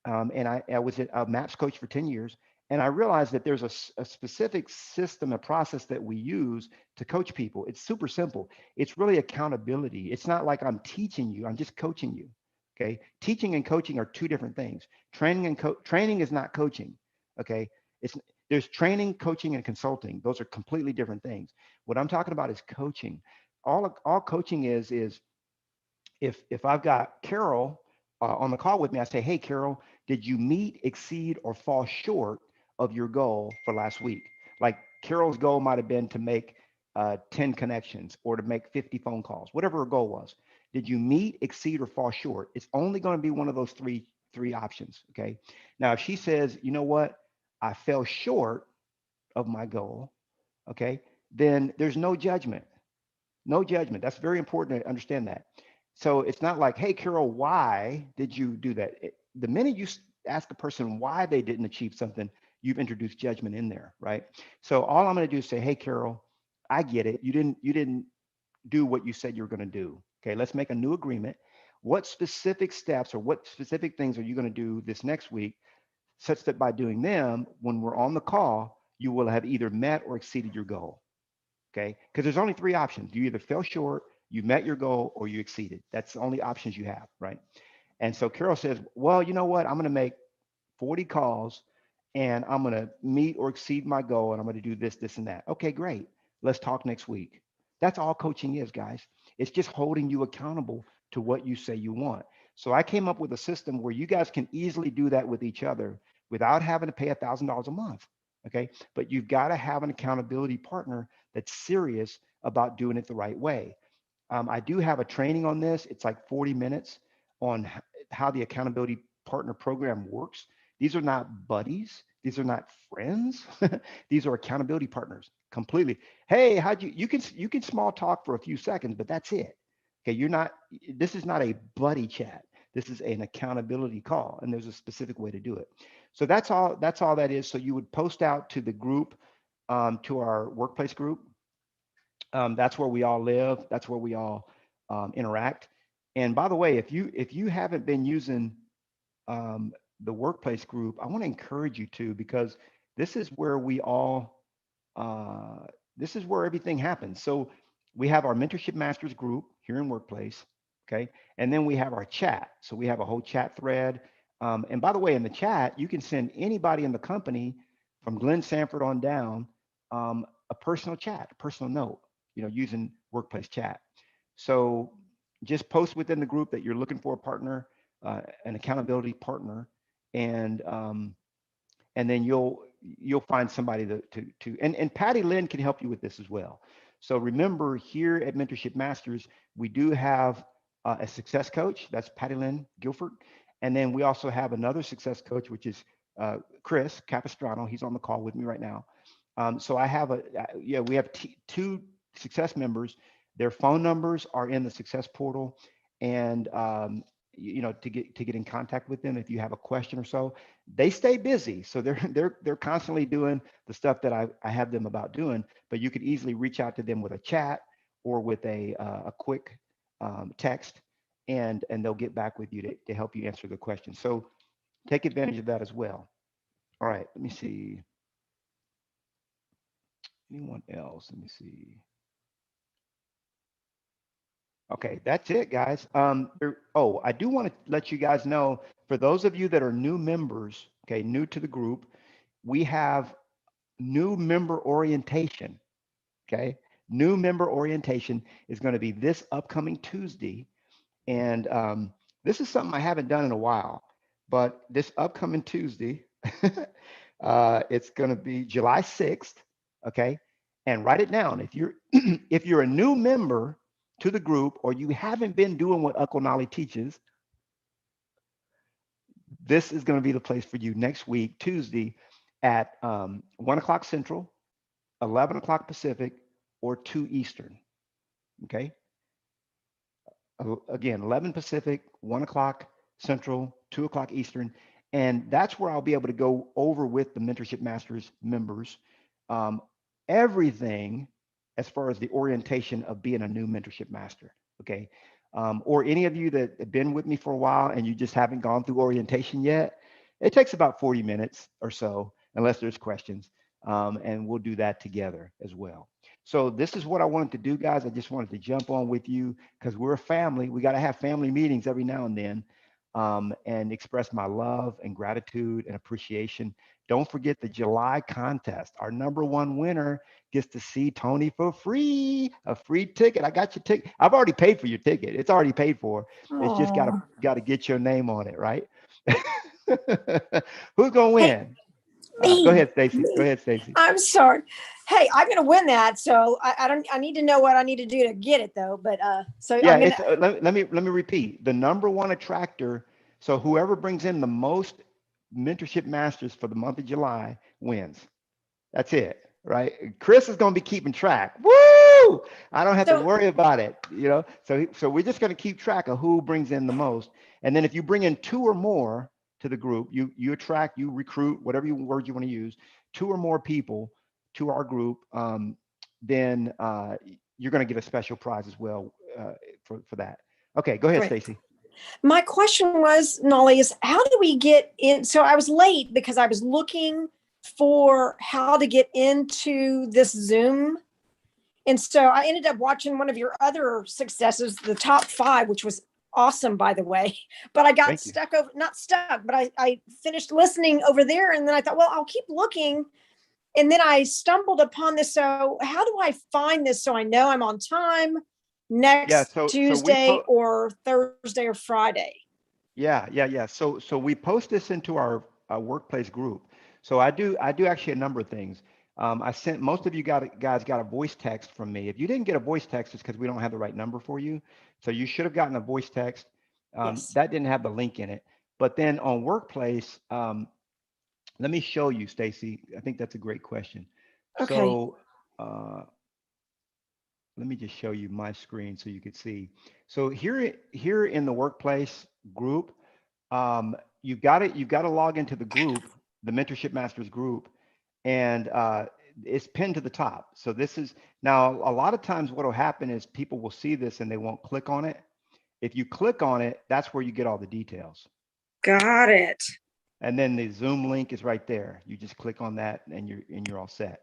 And I was a MAPS coach for 10 years. And I realized that there's a specific system, a process that we use to coach people. It's super simple. It's really accountability. It's not like I'm teaching you, I'm just coaching you. Okay. Teaching and coaching are two different things. Training is not coaching. Okay. It's there's training, coaching, and consulting. Those are completely different things. What I'm talking about is coaching. All coaching is if I've got Carol on the call with me, I say, hey, Carol, did you meet, exceed, or fall short of your goal for last week? Like Carol's goal might have been to make 10 connections or to make 50 phone calls, whatever her goal was. Did you meet, exceed, or fall short? It's only going to be one of those three options. Okay. Now, if she says, you know what, I fell short of my goal, okay, then there's no judgment. No judgment. That's very important to understand that. So it's not like, hey, Carol, why did you do that? The minute you ask a person why they didn't achieve something, you've introduced judgment in there, right? So all I'm going to do is say, hey, Carol, I get it. You didn't do what you said you were going to do. Okay, let's make a new agreement. What specific steps or what specific things are you going to do this next week, such that by doing them, when we're on the call, you will have either met or exceeded your goal. Okay, because there's only three options. You either fell short, you met your goal, or you exceeded. That's the only options you have, right? And so Carol says, well, you know what? I'm going to make 40 calls and I'm going to meet or exceed my goal and I'm going to do this, this, and that. Okay, great. Let's talk next week. That's all coaching is, guys. It's just holding you accountable to what you say you want. So I came up with a system where you guys can easily do that with each other without having to pay $1,000 a month. Okay. But you've got to have an accountability partner that's serious about doing it the right way. I do have a training on this. It's like 40 minutes on how the accountability partner program works. These are not buddies. These are not friends. These are accountability partners completely. Hey, you can small talk for a few seconds, but that's it. Okay, you're not, this is not a buddy chat. This is an accountability call, and there's a specific way to do it. So that's all that is. So you would post out to the group, to our workplace group. That's where we all live. That's where we all interact. And by the way, if you haven't been using um, the workplace group, I want to encourage you to, because this is where we all this is where everything happens. So we have our Mentorship Masters group here in Workplace, okay, and then we have our chat. So we have a whole chat thread. And by the way, in the chat, you can send anybody in the company, from Glenn Sanford on down, a personal chat, a personal note, using Workplace chat. So just post within the group that you're looking for a partner, an accountability partner, and then you'll find somebody and Patty Lynn can help you with this as well. So remember, here at Mentorship Masters, we do have a success coach. That's Patty Lynn Guilford. And then we also have another success coach, which is Chris Capistrano. He's on the call with me right now. So I have we have two success members. Their phone numbers are in the success portal, and to get in contact with them if you have a question or so. They stay busy, so they're constantly doing the stuff that I have them about doing. But you could easily reach out to them with a chat or with a quick text, and they'll get back with you to help you answer the question. So take advantage of that as well. All right, let me see. Anyone else? Let me see. Okay, that's it, guys. I do want to let you guys know, for those of you that are new members, okay, new to the group, we have new member orientation. Okay, new member orientation is going to be this upcoming Tuesday, and this is something I haven't done in a while, but this upcoming Tuesday, it's going to be July 6th. Okay, and write it down. If you're if you're a new member to the group, or you haven't been doing what Uncle Knolly teaches, this is going to be the place for you next week, Tuesday, at 1 o'clock Central, 11 o'clock Pacific, or 2 Eastern. Okay. Again, 11 Pacific, 1 o'clock Central, 2 o'clock Eastern. And that's where I'll be able to go over with the Mentorship Masters members everything as far as the orientation of being a new Mentorship Master. Okay. Or any of you that have been with me for a while and you just haven't gone through orientation yet, it takes about 40 minutes or so, unless there's questions. And we'll do that together as well. So this is what I wanted to do, guys. I just wanted to jump on with you because we're a family. We got to have family meetings every now and then, and express my love and gratitude and appreciation. Don't forget the July contest. Our #1 winner gets to see Tony for free, a free ticket. I got your ticket. I've already paid for your ticket. It's already paid for. It's just got to get your name on it, right? Who's gonna win? Go Me. ahead, Stacy. Go ahead, Stacy. I'm sorry. Hey, I'm gonna win that. So I need to know what I need to do to get it though. But so Yeah, I'm gonna. it's let me repeat. The #1 attractor. So whoever brings in the most Mentorship Masters for the month of July wins. That's it, right? Chris is going to be keeping track. Woo! I don't have to So worry about it, So we're just going to keep track of who brings in the most. And then if you bring in 2 or more to the group, you attract, you recruit, whatever word you want to use, 2 or more people to our group, then you're going to get a special prize as well for that. Okay, go ahead, great. Stacy. My question was, Nolly, is how do we get in? So I was late because I was looking for how to get into this Zoom. And so I ended up watching one of your other successes, the top 5, which was awesome, by the way. But I got Thank you. not stuck, but I finished listening over there. And then I thought, well, I'll keep looking. And then I stumbled upon this. So how do I find this so I know I'm on time next Tuesday or Thursday or Friday? Yeah. So we post this into our workplace group. So I do actually a number of things. I sent, most of you guys got a voice text from me. If you didn't get a voice text, it's because we don't have the right number for you. So you should have gotten a voice text. Yes. That didn't have the link in it. But then on workplace, let me show you, Stacy. I think that's a great question. Okay. So let me just show you my screen so you could see. So here in the workplace, group, you've got to log into the group, the Mentorship Masters group, and it's pinned to the top. So this is, now a lot of times what will happen is people will see this and they won't click on it. If you click on it, that's where you get all the details. Got it. And then the Zoom link is right there. You just click on that and you're all set.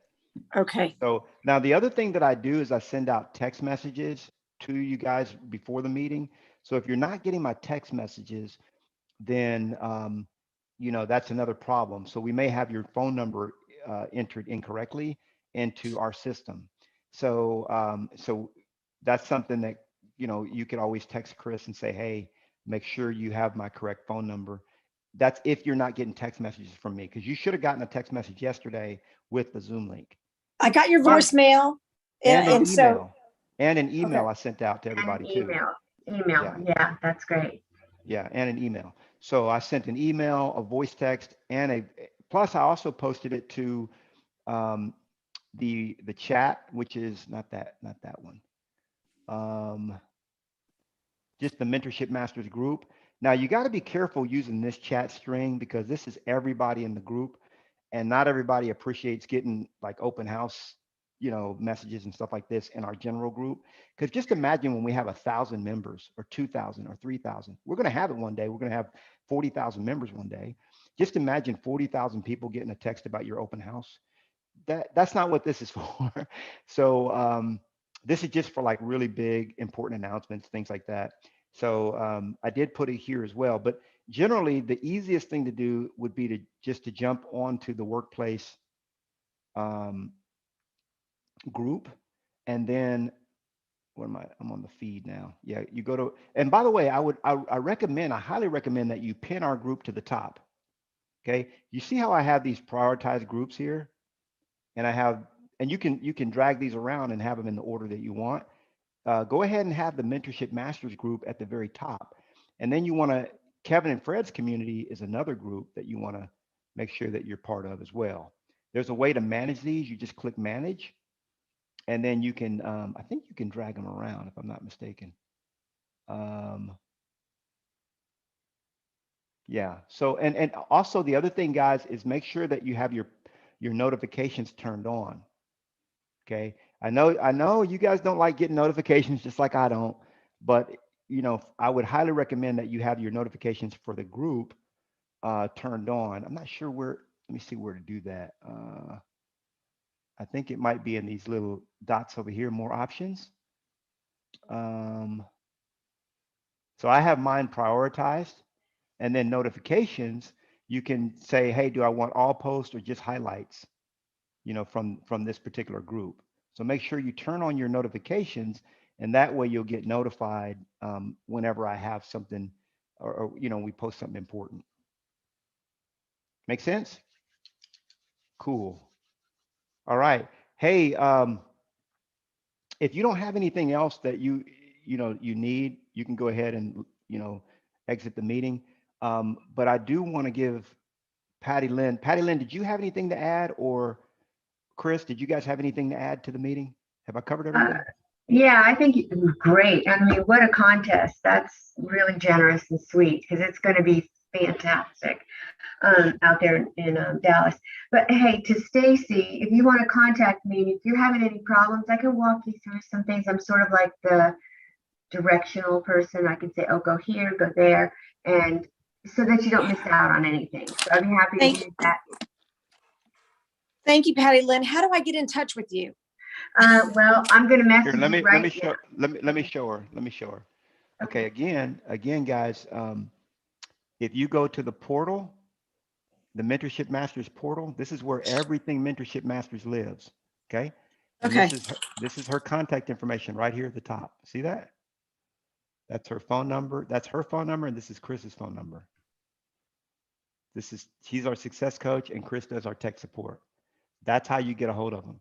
Okay. So now the other thing that I do is I send out text messages to you guys before the meeting. So if you're not getting my text messages, then you know, that's another problem. So we may have your phone number entered incorrectly into our system. So so that's something that, you know, you could always text Chris and say, hey, make sure you have my correct phone number. That's if you're not getting text messages from me, because you should have gotten a text message yesterday with the Zoom link. I got your voicemail. And an so, email. And an email Okay. I sent out to everybody And too. email. Yeah, that's great. Yeah, and an email. So I sent an email, a voice text, and a, plus I also posted it to the chat, which is not that one. Just the Mentorship Masters group. Now you got to be careful using this chat string because this is everybody in the group, and not everybody appreciates getting like open house, you know, messages and stuff like this in our general group. Because just imagine when we have 1,000 members or 2,000 or 3,000, we're going to have it one day. We're going to have 40,000 members one day. Just imagine 40,000 people getting a text about your open house. That's not what this is for. So this is just for like really big, important announcements, things like that. So I did put it here as well, but generally the easiest thing to do would be to jump onto the workplace group, and then what am I? I'm on the feed now. Yeah, you go to, and by the way, I highly recommend that you pin our group to the top. Okay, you see how I have these prioritized groups here, and you can drag these around and have them in the order that you want. Go ahead and have the Mentorship Masters group at the very top, and then you want to, Kevin and Fred's community is another group that you want to make sure that you're part of as well. There's a way to manage these. You just click manage, and then you can, I think you can drag them around if I'm not mistaken. Yeah, so, and also the other thing, guys, is make sure that you have your notifications turned on. Okay, I know you guys don't like getting notifications, just like I don't, but you know, I would highly recommend that you have your notifications for the group turned on. I'm not sure where, let me see where to do that. I think it might be in these little dots over here, more options. So I have mine prioritized, and then notifications, you can say, hey, do I want all posts or just highlights, you know, from this particular group. So make sure you turn on your notifications, and that way you'll get notified whenever I have something, or you know, we post something important. Make sense? Cool. All right. Hey, if you don't have anything else that you need, you can go ahead and, you know, exit the meeting. But I do want to give Patty Lynn, did you have anything to add, or Chris, did you guys have anything to add to the meeting? Have I covered everything? Yeah, I think it was great. I mean, what a contest. That's really generous and sweet, because it's going to be fantastic out there in Dallas. But hey, to Stacy, if you want to contact me, if you're having any problems, I can walk you through some things. I'm sort of like the directional person. I can say, oh, go here, go there, and so that you don't miss out on anything. So I'd be happy to do that. Thank you, Patty Lynn. How do I get in touch with you? Well, I'm going to message Here, you right now. let me show her. Okay, again, guys, if you go to the portal, the Mentorship Masters portal, this is where everything Mentorship Masters lives. Okay. And Okay. this is her contact information right here at the top. See that? That's her phone number. That's her phone number, and this is Chris's phone number. She's our success coach, and Chris does our tech support. That's how you get a hold of them.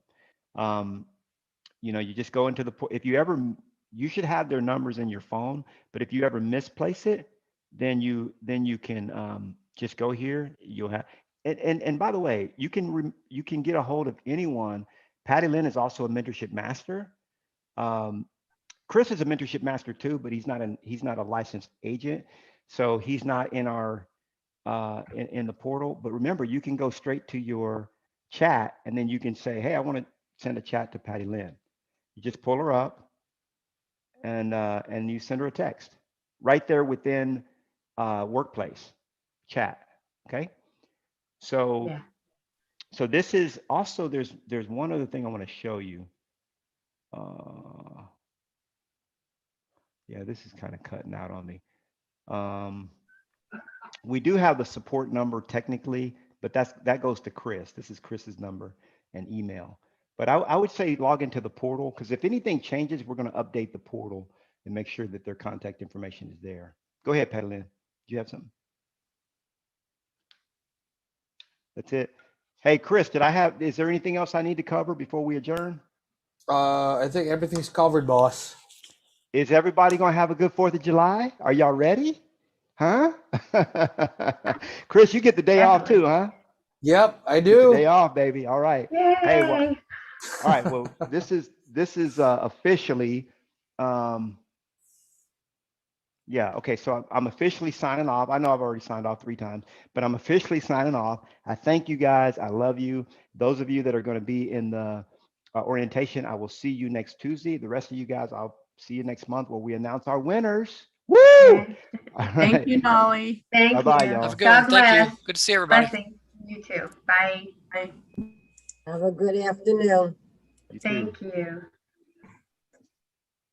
You know, you just go into if you should have their numbers in your phone, but if you ever misplace it, then you can just go here. You'll have, and by the way, you can get a hold of anyone. Patty Lynn is also a mentorship master. Chris is a mentorship master too, but he's not a licensed agent. So he's not in our in the portal. But remember, you can go straight to your chat, and then you can say, "Hey, I want to send a chat to Patty Lynn." You just pull her up, and you send her a text right there within workplace chat. Okay. So Yeah. so this is also there's one other thing I want to show you. Yeah, this is kind of cutting out on me. We do have the support number technically, but that goes to Chris. This is Chris's number and email. But I would say log into the portal, because if anything changes, we're going to update the portal and make sure that their contact information is there. Go ahead, Petalyn. Do you have something? That's it. Hey, Chris, is there anything else I need to cover before we adjourn? I think everything's covered, boss. Is everybody going to have a good 4th of July? Are y'all ready? Huh? Chris, you get the day off too, huh? Yep, I Get the day do. off, baby. All right. Yay. Hey, well, all right. Well, this is officially, yeah. Okay. So I'm officially signing off. I know I've already signed off 3 times, but I'm officially signing off. I thank you guys. I love you. Those of you that are going to be in the orientation, I will see you next Tuesday. The rest of you guys, I'll see you next month where we announce our winners. Woo! Yes. All Thank right. you, Nolly. Thank Bye-bye, you. y'all. Have a good God one. Thank bless. you. Good to see everybody. Blessings. You too. Bye. Bye. Have a good afternoon. You too. Thank you.